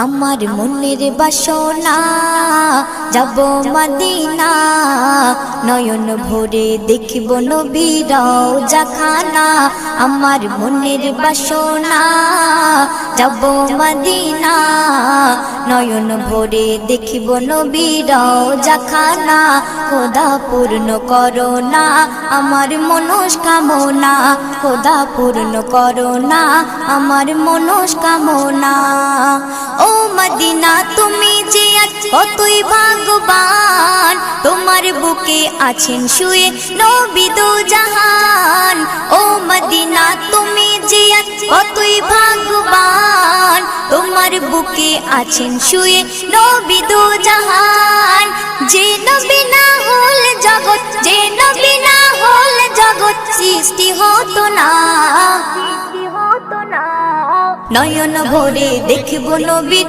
আমার মনের বাসনা যাব মদিনা, নয়ন ভরে দেখব নবীর রওজা খানা। আমার মনের বাসনা যাব মদিনা, নয়ন ভরে দেখব নবীর রওজা খানা। খোদা পূর্ণ করো না আমার মনস্কামনা, খোদা পূর্ণ করো না আমার মনস্কামনা। ও মদিনা তুমি যে কতই ভাগ্যবান, তোমার বুকে আছেন শুয়ে নবী দো জাহান। ও মদিনা তুমি যে কতই ভাগ্যবান, তোমার বুকে আছেন শুয়ে নবী দো জাহান। যে নবী না হল জগৎ, যে নবী না হল জগৎ সৃষ্টি হতো না। নয়ন ভরে দেখব নবী